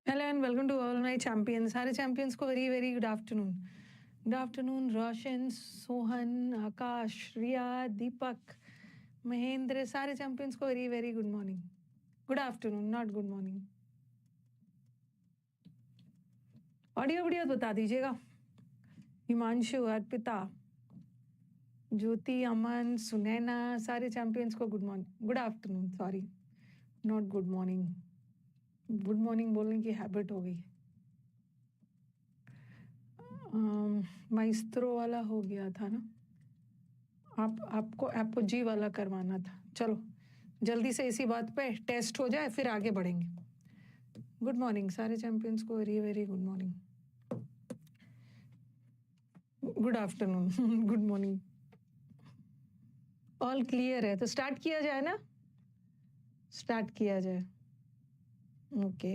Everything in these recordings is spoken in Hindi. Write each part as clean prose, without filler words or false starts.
Hello and welcome to All My Champions. सारे champions को very very good afternoon. Good afternoon, Roshan, Sohan, Akash, Riya, Deepak, Mahendra. सारे champions को very very good morning. Good afternoon, not good morning. Audio video बता दीजिएगा. हिमांशु, अर्पिता, ज्योति, अमन, सुनैना, सारे champions को good morning. Good afternoon, sorry, not good morning. Good morning बोलने की हैबिट हो गई. माइस्त्रो वाला हो गया था ना. आपको जी वाला करवाना था. चलो जल्दी से इसी बात पे टेस्ट हो जाए फिर आगे बढ़ेंगे. गुड मॉर्निंग सारे चैंपियंस को very very good morning. Good afternoon, good morning. All clear है तो स्टार्ट किया जाए ना. स्टार्ट किया जाए. ओके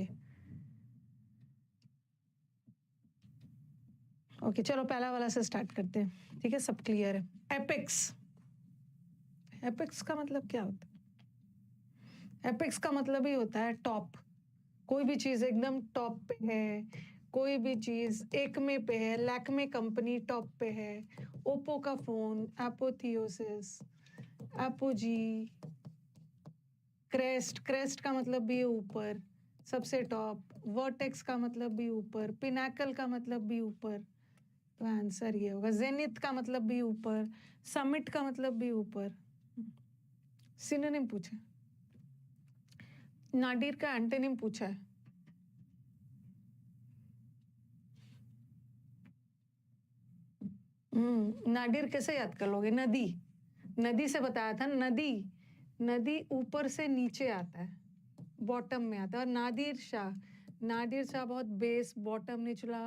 ओके चलो पहला वाला से स्टार्ट करते हैं. ठीक है, सब क्लियर है. एपेक्स. एपेक्स का मतलब क्या होता है? एपेक्स का मतलब ही होता है टॉप. कोई भी चीज एकदम टॉप पे है. कोई भी चीज एकमे पे है. लैक्मे कंपनी टॉप पे है. ओप्पो का फोन, एपोथियोसिस, एपोजी, क्रेस्ट. क्रेस्ट का मतलब भी ऊपर, सबसे टॉप. वर्टेक्स का मतलब भी ऊपर. पिनाकल का मतलब भी ऊपर. तो आंसर ये होगा. जेनिथ का मतलब भी ऊपर. समिट का मतलब भी ऊपर. सिनोनिम पूछे. नाडिर का एंटोनिम पूछा है. नाडिर कैसे याद कर लोगे? नदी. नदी से बताया था. नदी. नदी ऊपर से नीचे आता है, बॉटम में आता है. और नादिर शाह. नादिर शाह बहुत बेस, बॉटम, निचला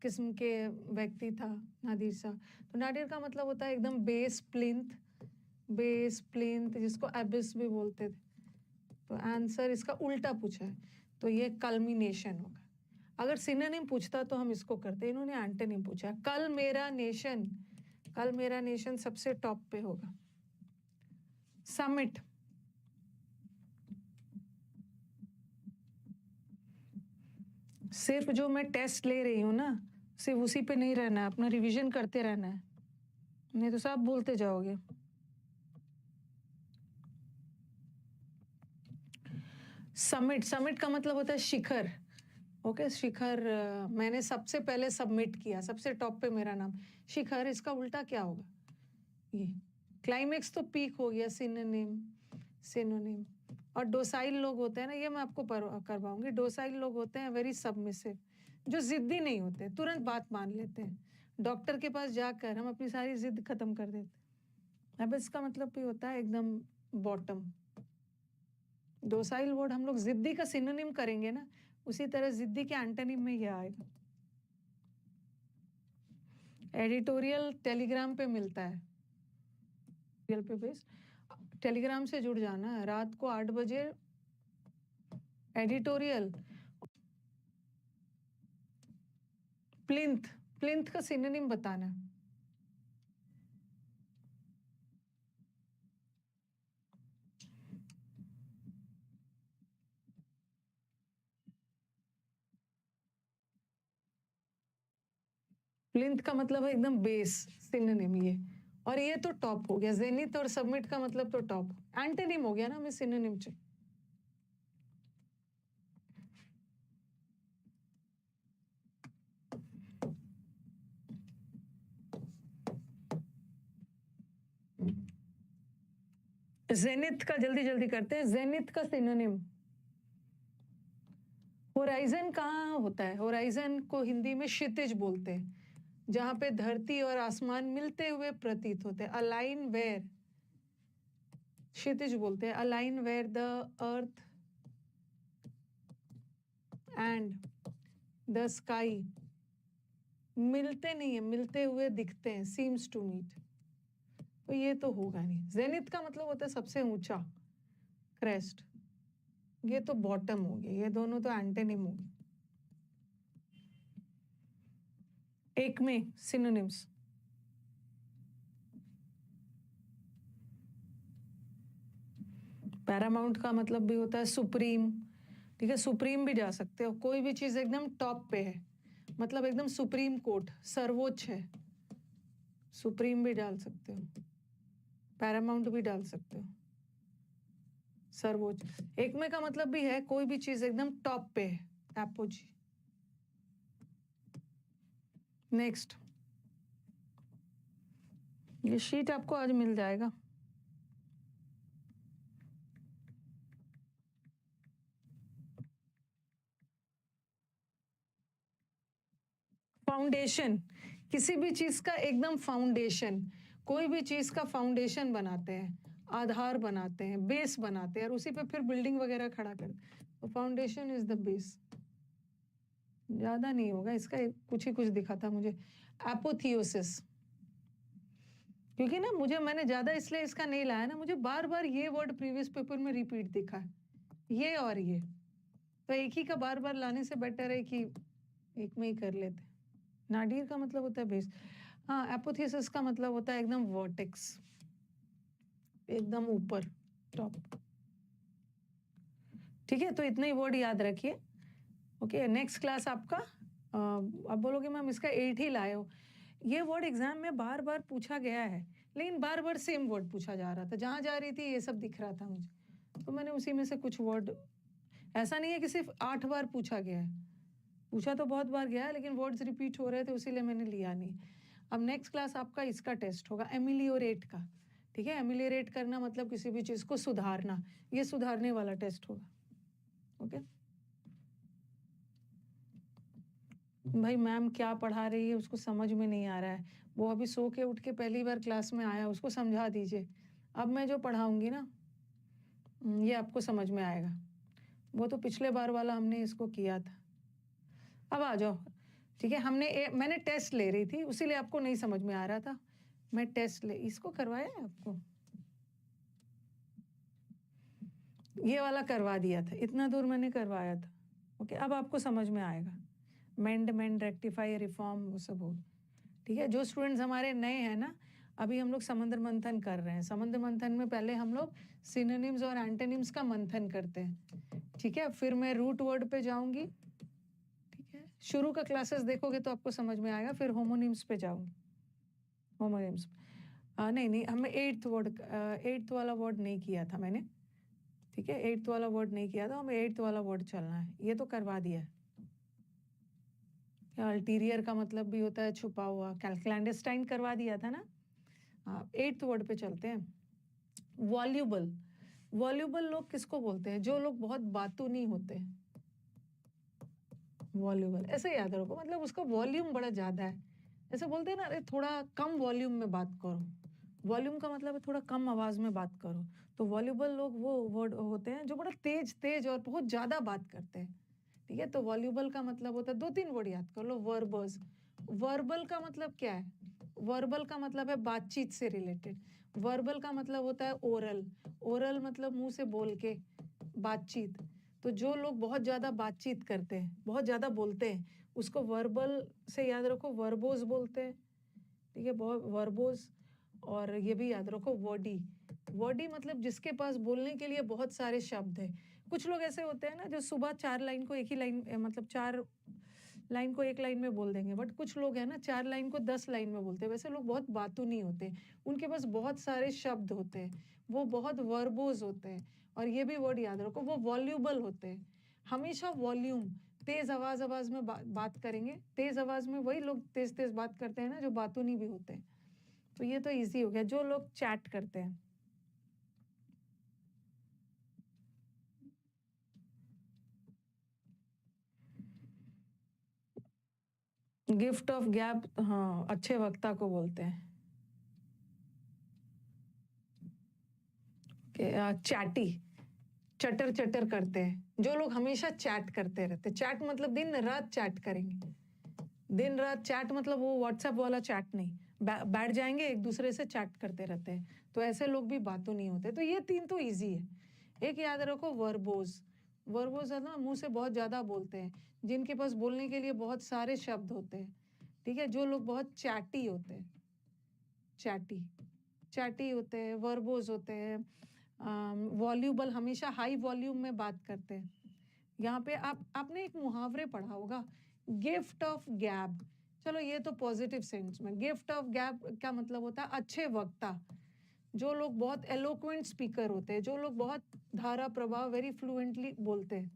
किस्म के व्यक्ति था नादिर शाह. तो नादिर का मतलब होता है एकदम बेस, प्लिंथ. बेस, प्लिंथ, जिसको एबिस भी बोलते थे. तो आंसर इसका उल्टा पूछा है तो ये कल्मिनेशन होगा. अगर सिनोनिम पूछता तो हम इसको करते. इन्होंने एंटोनिम पूछा. कल मेरा नेशन. कल मेरा नेशन सबसे टॉप पे होगा. समिट. सिर्फ जो मैं टेस्ट ले रही हूँ ना, सिर्फ उसी पे नहीं रहना है, अपना रिवीजन करते रहना है, नहीं तो सब भूलते जाओगे. समिट. समिट का मतलब होता है शिखर. ओके, शिखर. मैंने सबसे पहले सबमिट किया, सबसे टॉप पे मेरा नाम. शिखर. इसका उल्टा क्या होगा? ये क्लाइमेक्स तो पीक हो गया. सिनोनिम. सिनोनिम. और डोसाइल लोग होते हैं ना, ये मैं आपको करवाऊंगी. डोसाइल लोग होते हैं वेरी सबमिसिव, जो जिद्दी नहीं होते, तुरंत बात मान लेते हैं. डॉक्टर के पास जाकर हम अपनी सारी जिद खत्म कर देते. अब इसका मतलब भी होता है एकदम बॉटम. डोसाइल वर्ड हम लोग जिद्दी का सिनोनिम करेंगे ना, उसी तरह जिद्दी के एंटोनिम में यह आएगा. एडिटोरियल टेलीग्राम पे मिलता है. पे बेस टेलीग्राम से जुड़ जाना. रात को 8 बजे एडिटोरियल. प्लिंथ. प्लिंथ का सिनोनिम बताना. प्लिंथ का मतलब है एकदम बेस. सिनोनिम ये. और ये तो टॉप हो गया. जेनिथ और सबमिट का मतलब तो टॉप. एंटोनिम हो गया ना, मैं सिनोनिम चे. जेनिथ का जल्दी जल्दी करते हैं. जेनिथ का सिनोनिम. होराइजन कहाँ होता है? होराइजन को हिंदी में क्षितिज बोलते हैं, जहां पे धरती और आसमान मिलते हुए प्रतीत होते हैं. Align where. क्षितिज बोलते हैं. Align where the earth and the sky मिलते नहीं है, मिलते हुए दिखते हैं. Seems to meet. तो ये तो होगा नहीं. जेनिथ का मतलब होता है सबसे ऊंचा, क्रेस्ट. ये तो बॉटम हो गया. ये दोनों तो एंटोनिम हो गए. एक में सिनोनिम्स. पैरामाउंट का मतलब भी होता है सुप्रीम. ठीक है, सुप्रीम भी जा सकते हो, कोई भी चीज एकदम टॉप पे है, मतलब एकदम सुप्रीम कोर्ट, सर्वोच्च है, सुप्रीम भी डाल सकते हो, पैरामाउंट भी डाल सकते हो, सर्वोच्च। एक में का मतलब भी है कोई भी चीज एकदम टॉप पे है, एपोजी। नेक्स्ट, ये शीट आपको आज मिल जाएगा। फाउंडेशन, किसी भी चीज का एकदम फाउंडेशन, कोई भी चीज का फाउंडेशन बनाते हैं, आधार बनाते हैं, बेस बनाते हैं, और उसी पे फिर बिल्डिंग वगैरह खड़ा करते हैं। तो फाउंडेशन इज द बेस। ज्यादा नहीं होगा इसका, कुछ ही कुछ दिखा था मुझे। एपोथियोसिस, क्योंकि ना मुझे, मैंने ज्यादा इसलिए इसका नहीं लाया ना, मुझे बार बार ये वर्ड प्रीवियस पेपर में रिपीट दिखा है, ये और ये, तो एक ही का बार बार लाने से बेटर है कि एक में ही कर लेते। नाडीर का मतलब होता है बेस। हाँ, एपोथेसिस का मतलब होता है एकदम वर्टेक्स, एकदम ऊपर, टॉप। ठीक है, तो इतना ही वर्ड याद रखिए। ओके, नेक्स्ट क्लास आपका, अब बोलोगे मैम इसका 8 ही लाए हो। ये वर्ड एग्जाम में बार बार पूछा गया है, लेकिन बार बार सेम वर्ड पूछा जा रहा था, जहां जा रही थी ये सब दिख रहा था मुझे, तो मैंने उसी में से कुछ वर्ड, ऐसा नहीं है कि सिर्फ 8 बार पूछा गया है, पूछा तो बहुत बार गया है, लेकिन वर्ड्स रिपीट हो रहे थे, इसीलिए मैंने लिया नहीं। अब नेक्स्ट क्लास आपका इसका टेस्ट होगा, एमिलियोरेट का। ठीक है, एमिलियोरेट करना मतलब किसी भी चीज को सुधारना, ये सुधारने वाला टेस्ट होगा। ओके भाई, मैम क्या पढ़ा रही है उसको समझ में नहीं आ रहा है, वो अभी सो के उठ के पहली बार क्लास में आया, उसको समझा दीजिए। अब मैं जो पढ़ाऊंगी ना, ये आपको समझ में आएगा, वो तो पिछले बार वाला हमने इसको किया था। अब आ जाओ, ठीक है, मैंने टेस्ट ले रही थी, उसीलिए आपको नहीं समझ में आ रहा था, मैं टेस्ट ले, इसको करवाया है आपको, ये वाला करवा दिया था, इतना दूर मैंने करवाया था। ओके, अब आपको समझ में आएगा, मेंड रेक्टिफाई, रिफॉर्म, वो सब हो। ठीक है, जो स्टूडेंट्स हमारे नए हैं ना, अभी हम लोग समुद्र मंथन कर रहे हैं, समुद्र मंथन में पहले हम लोग सिनोनिम्स और एंटोनिम्स का मंथन करते हैं। ठीक है, फिर मैं रूट वर्ड पे जाऊंगी। ठीक है, शुरू का क्लासेस देखोगे तो आपको समझ में आएगा, फिर होमोनिम्स पे जाऊंगी, होमोनिम्स। नहीं, हमें 8th वाला वर्ड नहीं किया था मैंने। ठीक है, 8th वाला वर्ड नहीं किया था, हमें 8th वाला वर्ड चलना है, ये तो करवा दिया है। अल्टीरियर का मतलब भी होता है छुपा हुआ, क्लैंडेस्टाइन करवा दिया था ना। 8th वर्ड पे चलते हैं, वॉल्यूबल। वॉल्यूबल लोग किसको बोलते हैं? जो लोग बहुत बातूनी होते हैं, वॉल्यूबल, ऐसे याद रखो, मतलब उसका वॉल्यूम बड़ा ज्यादा है, ऐसे बोलते हैं ना, अरे थोड़ा कम वॉल्यूम में बात करो, वॉल्यूम का मतलब है थोड़ा कम आवाज में बात करो, तो वॉल्यूबल लोग वो वर्ड होते हैं जो बड़ा तेज तेज और बहुत ज्यादा बात करते हैं। ठीक है, तो वॉल्यूबल का मतलब होता है, 2-3 वर्ड याद कर लो, वर्बस। वर्बल का मतलब क्या है? वर्बल का मतलब है बातचीत से रिलेटेड, वर्बल का मतलब होता है ओरल, ओरल मतलब मुंह से बोल के, बातचीत। तो जो लोग बहुत ज्यादा बातचीत करते हैं, बहुत ज्यादा बोलते हैं, उसको वर्बल से याद रखो, वर्बोस बोलते हैं। ठीक है, बहुत वर्बोस। और ये भी याद रखो, वर्डी। वर्डी मतलब जिसके पास बोलने के लिए बहुत सारे शब्द है। कुछ लोग ऐसे होते हैं ना जो सुबह 4 लाइन को एक ही लाइन, मतलब 4 लाइन को एक लाइन में बोल देंगे, बट कुछ लोग हैं ना 4 लाइन को 10 लाइन में बोलते हैं, वैसे लोग बहुत बातूनी होते हैं, उनके पास बहुत सारे शब्द होते हैं, वो बहुत वर्बोज होते हैं। और ये भी वर्ड याद रखो, वो वॉल्यूबल होते हैं। हमेशा वॉल्यूम, तेज आवाज में बात करेंगे, तेज आवाज में वही लोग तेज तेज बात करते हैं ना जो बातूनी भी होते हैं। तो ये तो इजी हो गया, जो लोग चैट करते हैं। गिफ्ट ऑफ गैप, हाँ, अच्छे वक्ता को बोलते हैं। चैटी, चटर चटर करते हैं, जो लोग हमेशा चैट करते रहते हैं, चैट मतलब दिन रात चैट करेंगे, दिन रात चैट मतलब वो व्हाट्सएप वाला चैट नहीं, बैठ जाएंगे एक दूसरे से चैट करते रहते हैं, तो ऐसे लोग भी बातों नहीं होते। तो ये 3 तो इजी है। एक याद रखो, वर्बोज। वर्बोज है ना, मुंह से बहुत ज्यादा बोलते हैं, जिनके पास बोलने के लिए बहुत सारे शब्द होते हैं। ठीक है, जो लोग बहुत चैटी होते हैं, चैटी, चैटी होते हैं, वर्बोज होते हैं। वॉल्यूबल, हमेशा हाई वॉल्यूम में बात करते हैं, यहाँ पे आपने एक मुहावरे पढ़ा होगा, गिफ्ट ऑफ गैब। चलो ये तो पॉजिटिव सेंस में, गिफ्ट ऑफ गैब क्या मतलब होता है? अच्छे वक्ता, जो लोग बहुत एलोक्वेंट स्पीकर होते हैं, जो लोग बहुत धारा प्रभाव वेरी फ्लुएंटली बोलते हैं,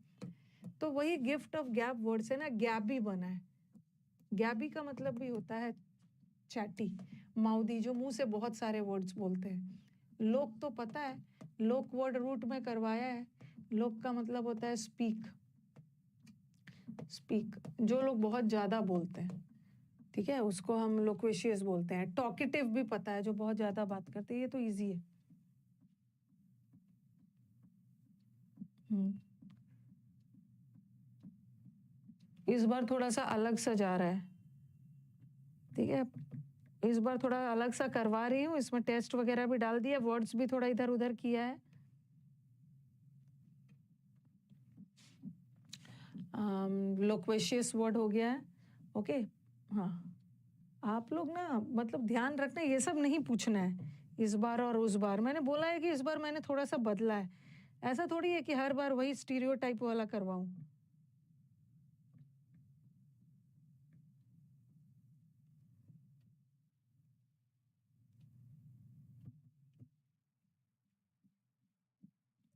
तो वही गिफ्ट ऑफ गैब वर्ड से ना गैबी बना है। गैबी का मतलब भी होता है चैटी, माउदी, जो मुंह से बहुत सारे वर्ड्स बोलते हैं। लोक तो पता है, लोक वर्ड रूट में करवाया है। लोक का मतलब होता है स्पीक, स्पीक, जो लोग बहुत ज्यादा बोलते हैं, ठीक है, उसको हम लोक्वेशियस बोलते हैं। टॉकेटिव भी पता है, जो बहुत ज्यादा बात करते हैं, ये तो इजी है। इस बार थोड़ा सा अलग सा जा रहा है, ठीक है, इस बार थोड़ा अलग सा करवा रही हूँ, इसमें टेस्ट वगैरह भी डाल दिया, वर्ड्स भी थोड़ा इधर उधर किया है। लोक्वेशियस वर्ड हो गया है, ओके। हाँ, आप लोग ना मतलब ध्यान रखना, ये सब नहीं पूछना है इस बार और उस बार। मैंने बोला है कि इस बार मैंने थोड़ा सा बदला है, ऐसा थोड़ी है कि हर बार वही स्टीरियोटाइप वाला करवाऊं।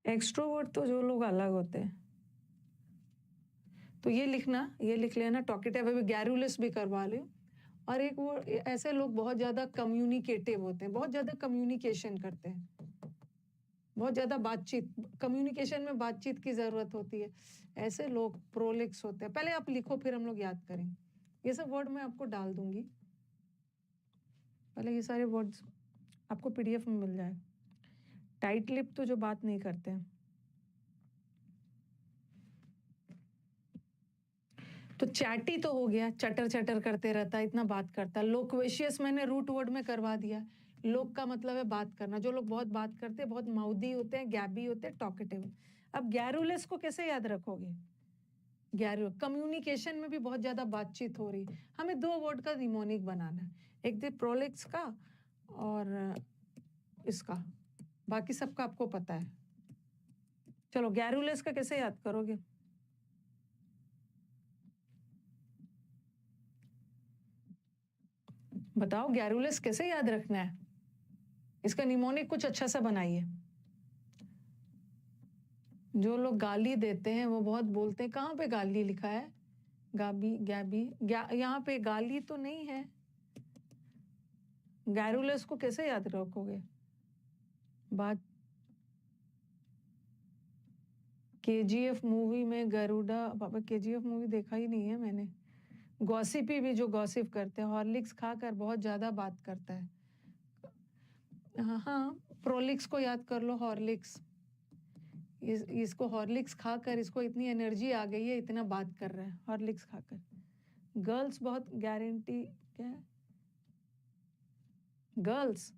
एक्सट्रोवर्ट तो जो लोग अलग होते हैं, तो ये लिखना, ये लिख लेना, टॉकेटिव अभी गैरुलस भी करवा ले। और एक वो ऐसे लोग बहुत ज्यादा कम्युनिकेटिव होते हैं, बहुत ज्यादा कम्युनिकेशन करते हैं, बहुत ज्यादा बातचीत, कम्युनिकेशन में बातचीत की जरूरत होती है, ऐसे लोग प्रोलिक्स होते हैं। पहले आप लिखो, फिर हम लोग याद करेंगे। ये सब वर्ड मैं आपको डाल दूंगी, पहले ये सारे वर्ड्स आपको पीडीएफ में मिल जाए। टाइट लिप तो जो बात नहीं करते हैं, तो चैटी तो हो गया, चटर चटर करते रहता है, इतना बात करता है। लोक्वेशियस मैंने रूट वर्ड में करवा दिया। लोक का मतलब है बात करना, जो लोग बहुत बात करते हैं, बहुत माउदी होते हैं, गैबी होते हैं, टॉकेटिव। अब गैरुलस को कैसे याद रखोगे? गैरु कम्युनिकेशन में भी बहुत ज्यादा बातचीत हो रही, हमें दो वर्ड का निमोनिक बनाना है, एक तो प्रोलिक्स का और इसका, बाकी सबका आपको पता है। चलो गैरुलस का कैसे याद करोगे? बताओ, गैरुलस कैसे याद रखना है? इसका निमोनिक कुछ अच्छा सा बनाइए। जो लोग गाली देते हैं, वो बहुत बोलते हैं, कहाँ पे गाली लिखा है? गाबी, गैबी, यहाँ पे गाली तो नहीं है। गैरुलस को कैसे याद रखोगे? बात, केजीएफ मूवी में गरुड़ा, पापा केजीएफ मूवी देखा ही नहीं है मैंने। गॉसिपी भी, जो गॉसिप करते हैं, हॉर्लिक्स खाकर बहुत ज्यादा बात करता है। हाँ हाँ, प्रोलिक्स को याद कर लो, हॉर्लिक्स। इसको हॉर्लिक्स खाकर इसको इतनी एनर्जी आ गई है, इतना बात कर रहा है हॉर्लिक्स खाकर। गर्ल्स बहुत गारंटी, क्या है? गर्ल्स,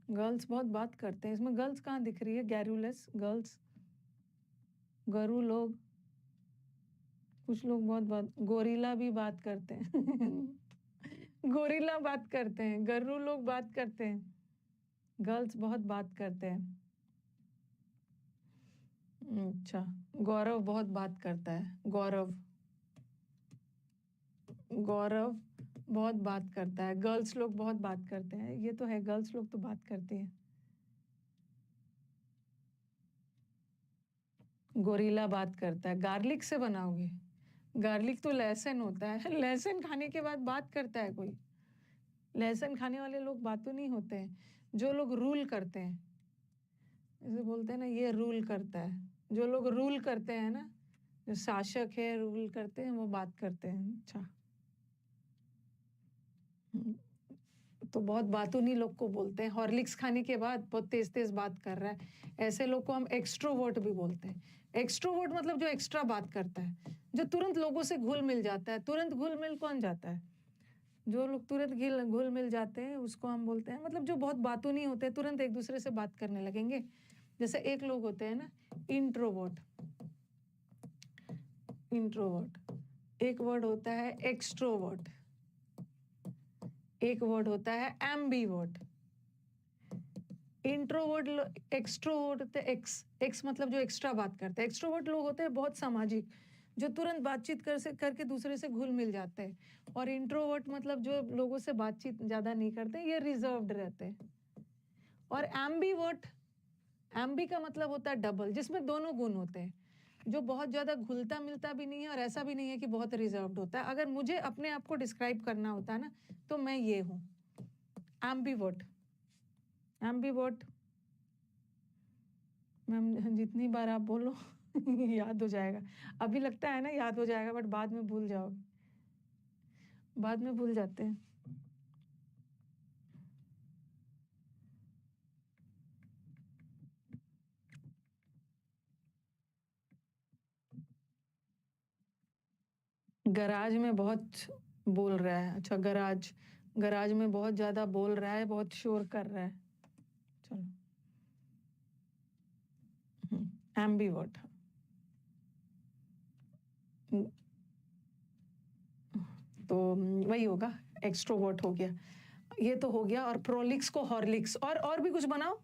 गर्ल्स बहुत बात करते हैं, इसमें गर्ल्स कहाँ दिख रही है? गैरुलस, गर्ल्स, गरु लोग, कुछ लोग बहुत गोरिल्ला भी बात करते हैं गोरिल्ला बात करते हैं, गरु लोग बात करते हैं, गर्ल्स बहुत बात करते हैं। अच्छा, गौरव बहुत बात करता है, गौरव, गौरव बहुत बात करता है, गर्ल्स लोग बहुत बात करते हैं, ये तो है, गर्ल्स लोग तो बात करते हैं। गोरिल्ला बात करता है, गार्लिक से बनाओगे? गार्लिक तो लहसुन होता है लहसुन खाने के बाद बात करता है कोई? लहसुन खाने वाले लोग बातों नहीं होते हैं, जो लोग रूल करते हैं, जैसे बोलते हैं ना, ये रूल करता है, जो लोग रूल करते हैं ना, जो शासक है, रूल करते हैं, वो बात करते हैं। अच्छा, तो बहुत बातूनी लोग को बोलते हैं, हॉर्लिक्स खाने के बाद बहुत तेज तेज बात कर रहा है, ऐसे लोग को हम एक्सट्रोवर्ट भी बोलते हैं। एक्सट्रोवर्ट मतलब जो एक्स्ट्रा बात करता है, जो तुरंत लोगों से घुल मिल जाता है। तुरंत घुल मिल कौन जाता है? जो लोग तुरंत घुल मिल जाते हैं, उसको हम बोलते हैं, मतलब जो बहुत बातूनी होते हैं, तुरंत एक दूसरे से बात करने लगेंगे। जैसे एक लोग होते हैं ना, इंट्रोवर्ट, इंट्रोवर्ट। एक वर्ड होता है एक्सट्रोवर्ट, एक वर्ड होता है एम्बीवर्ट। इंट्रोवर्ट, एक्सट्रोवर्ट होते हैं, एक्स एक्स मतलब जो एक्स्ट्रा बात करते हैं। एक्सट्रोवर्ट लोग होते हैं बहुत सामाजिक, जो तुरंत बातचीत करके दूसरे से घुल मिल जाते हैं। और इंट्रोवर्ट मतलब जो लोगों से बातचीत ज़्यादा नहीं करते, ये रिजर्व्ड रहते हैं। और एम्बीवर्ट, एम्बी का मतलब होता है डबल, जिसमें दोनों गुण होते हैं, जो बहुत ज़्यादा घुलता मिलता भी नहीं है और ऐसा भी नहीं है कि बहुत रिजर्व्ड होता है। अगर मुझे अपने आप को डिस्क्राइब करना होता है ना, तो मैं ये हूँ, एम्बीवर्ट। एम्बीवर्ट मैम जितनी बार आप बोलो याद हो जाएगा। अभी लगता है ना याद हो जाएगा, बट बाद में भूल जाओगे, बाद में भूल जाते हैं। गराज में बहुत बोल रहा है। अच्छा, गराज, गराज में बहुत ज्यादा बोल रहा है, बहुत शोर कर रहा है। चलो, एम्बीवर्ट। तो वही होगा, एक्सट्रोवर्ट हो गया, ये तो हो गया। और प्रोलिक्स को हॉर्लिक्स, और भी कुछ बनाओ,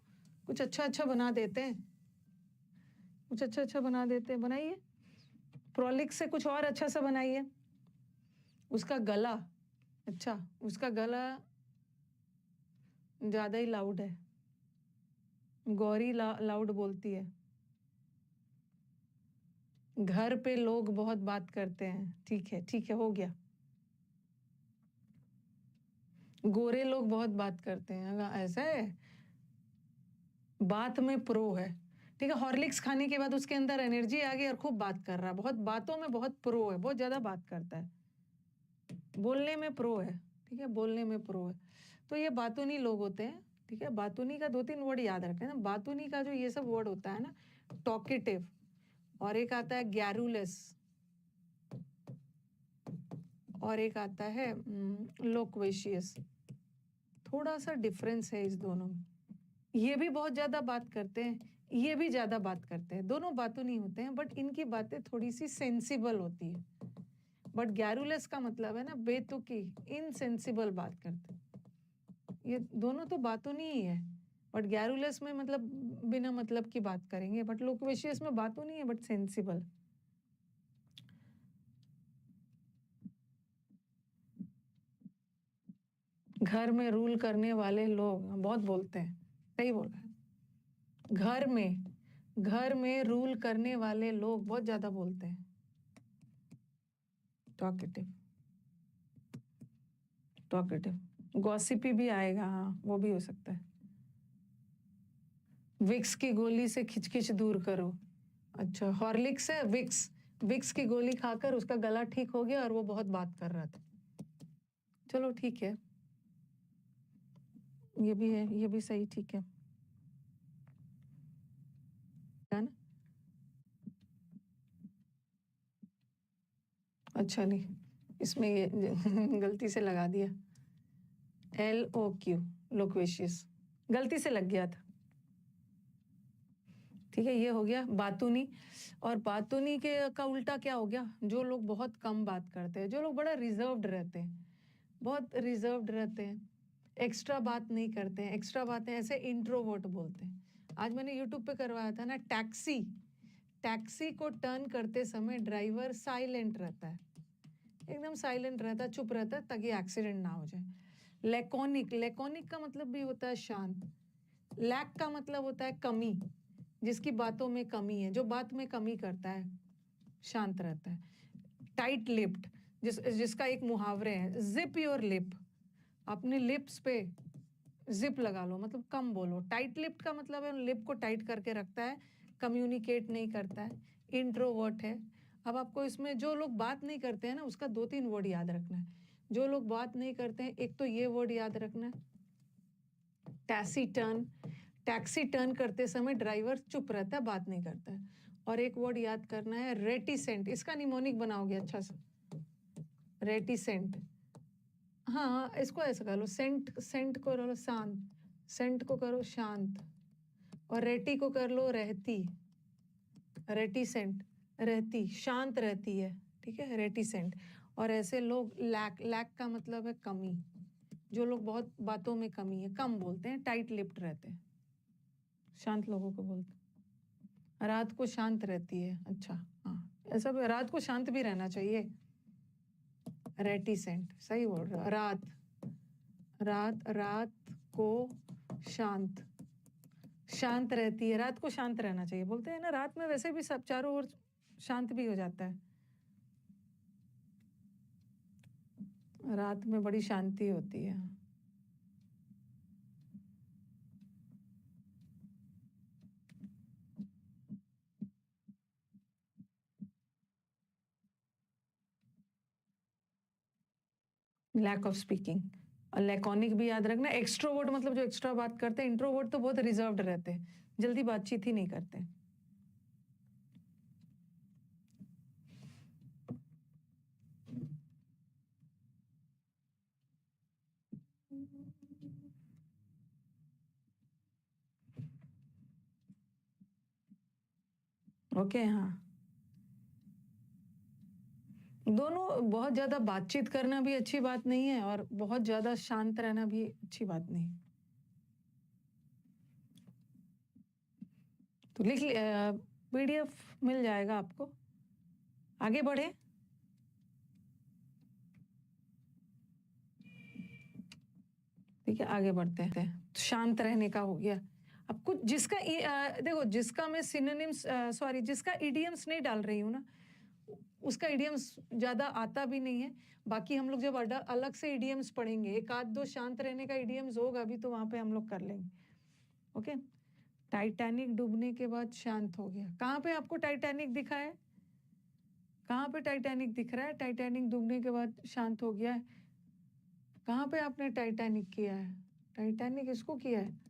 कुछ अच्छा अच्छा बना देते हैं, कुछ अच्छा अच्छा बना देते हैं, बनाइए। प्रोलिक्स से कुछ और अच्छा सा बनाइए। उसका गला, अच्छा उसका गला ज्यादा ही लाउड है, गौरी लाउड बोलती है। घर पे लोग बहुत बात करते हैं, ठीक है ठीक है, हो गया। गोरे लोग बहुत बात करते हैं, अगर ऐसा है, बात में प्रो है, ठीक है। हॉर्लिक्स खाने के बाद उसके अंदर एनर्जी आ गई और खूब बात कर रहा है, बहुत बातों में बहुत प्रो है, बहुत ज्यादा बात करता है, बोलने में प्रो है, ठीक है, बोलने में प्रो है। तो ये बातूनी लोग होते हैं, ठीक है। बातूनी का 2-3 वर्ड याद रखना। बातूनी का जो ये सब वर्ड होता है ना, टॉकेटिव, और एक आता है गैरुलेस, और एक आता है लोक्वेशियस। थोड़ा सा डिफरेंस है इस दोनों में। ये भी बहुत ज्यादा बात करते हैं, ये भी ज्यादा बात करते हैं, दोनों बातों नहीं होते हैं, बट इनकी बातें थोड़ी सी सेंसिबल होती है। बट गैरुलेस का मतलब है ना बेतुकी, इनसेंसिबल बात करते हैं। ये दोनों तो बातों नहीं ही है, बट गैरुलेस में मतलब बिना मतलब की बात करेंगे, बट लोक्वेशियस में बातों नहीं है, बट सेंसिबल। घर में रूल करने वाले लोग बहुत बोलते हैं, सही बोल रहे हैं। घर में रूल करने वाले लोग बहुत ज्यादा बोलते हैं, टॉकेटिव, टॉकेटिव। गॉसिपी भी आएगा, हाँ वो भी हो सकता है। विक्स की गोली से खिचखिच दूर करो, अच्छा हॉर्लिक्स है, विक्स, विक्स की गोली खाकर उसका गला ठीक हो गया और वो बहुत बात कर रहा था। चलो ठीक है, ये भी है, ये भी सही, ठीक है ना। अच्छा नहीं, इसमें ये गलती से लगा दिया, LOQ, लोक्वेशियस, गलती से लग गया था, ठीक है। ये हो गया बातूनी। और बातूनी के का उल्टा क्या हो गया, जो लोग बहुत कम बात करते हैं, जो लोग बड़ा रिजर्व्ड रहते हैं, बहुत रिजर्व्ड रहते हैं, एक्स्ट्रा बात नहीं करते हैं, एक्स्ट्रा बातें ऐसे इंट्रोवर्ट बोलते हैं। आज मैंने यूट्यूब पे करवाया था ना, टैक्सी, टैक्सी को टर्न करते समय ड्राइवर साइलेंट रहता है, एकदम साइलेंट रहता है, चुप रहता है, ताकि एक्सीडेंट ना हो जाए। लेकोनिक, लेकोनिक का मतलब भी होता है शांत। लैक का मतलब होता है कमी, जिसकी बातों में कमी है, जो बात में कमी करता है, शांत रहता है। टाइट लिप्ड, जिसका एक मुहावरे है, जिप योर लिप, अपने लिप्स पे जिप लगा लो, मतलब कम बोलो। टाइट लिप्ड का मतलब है लिप को टाइट करके रखता है, कम्युनिकेट नहीं करता है, इंट्रोवर्ट है। अब आपको इसमें जो लोग बात नहीं करते हैं ना, उसका 2-3 वर्ड याद रखना है। जो लोग बात नहीं करते हैं, एक तो ये वर्ड याद रखना है, टैसीटर्न, टैक्सी टर्न करते समय ड्राइवर चुप रहता है, बात नहीं करता है। और एक वर्ड याद करना है, रेटिसेंट, इसका निमोनिक बनाओगे अच्छा सा, रेटिसेंट। हाँ, इसको ऐसा कर लो, सेंट, सेंट को करो शांत, सेंट को करो शांत, और रेटी को कर लो रहती, रेटिसेंट, रहती, शांत रहती है, ठीक है, रेटिसेंट। और ऐसे लोग लैक, लैक का मतलब है कमी, जो लोग बहुत बातों में कमी है, कम बोलते हैं, टाइट लिप्ड रहते हैं, शांत लोगों को बोलते हैं। रात को शांत रहती है, अच्छा हाँ, ऐसा भी, रात को शांत भी रहना चाहिए। रेटिसेंट, सही बोल रहा है। रात, रात, रात को शांत, शांत रहती है, रात को शांत रहना चाहिए। बोलते हैं ना, रात में वैसे भी सब चारों ओर शांत भी हो जाता है, रात में बड़ी शांति होती है। लैक ऑफ स्पीकिंग, लैकोनिक भी याद रखना। एक्सट्रोवर्ट मतलब जो एक्स्ट्रा बात करते हैं, इंट्रोवर्ट तो बहुत रिजर्व्ड रहते हैं, जल्दी बातचीत ही नहीं करते। ओके, हाँ, दोनों, बहुत ज्यादा बातचीत करना भी अच्छी बात नहीं है और बहुत ज्यादा शांत रहना भी अच्छी बात नहीं। तो लिख, पीडीएफ मिल जाएगा आपको। आगे बढ़े। ठीक है, आगे बढ़ते हैं। तो शांत रहने का हो गया। अब कुछ जिसका देखो, जिसका मैं सिनोनिम्स, सॉरी, जिसका इडियम्स नहीं डाल रही हूँ ना, उसका इडियम्स ज्यादा आता भी नहीं है। बाकी हम लोग जब अलग से इडियम्स पढ़ेंगे, एक आध दो शांत रहने का इडियम्स होगा भी, तो वहां पे हम लोग कर लेंगे। ओके, टाइटैनिक डूबने के बाद शांत हो गया। कहाँ पे आपको टाइटैनिक दिखा है? कहाँ पे टाइटैनिक दिख रहा है? टाइटैनिक डूबने के बाद शांत हो गया है। कहाँ पे आपने टाइटैनिक किया है? टाइटैनिक इसको किया है।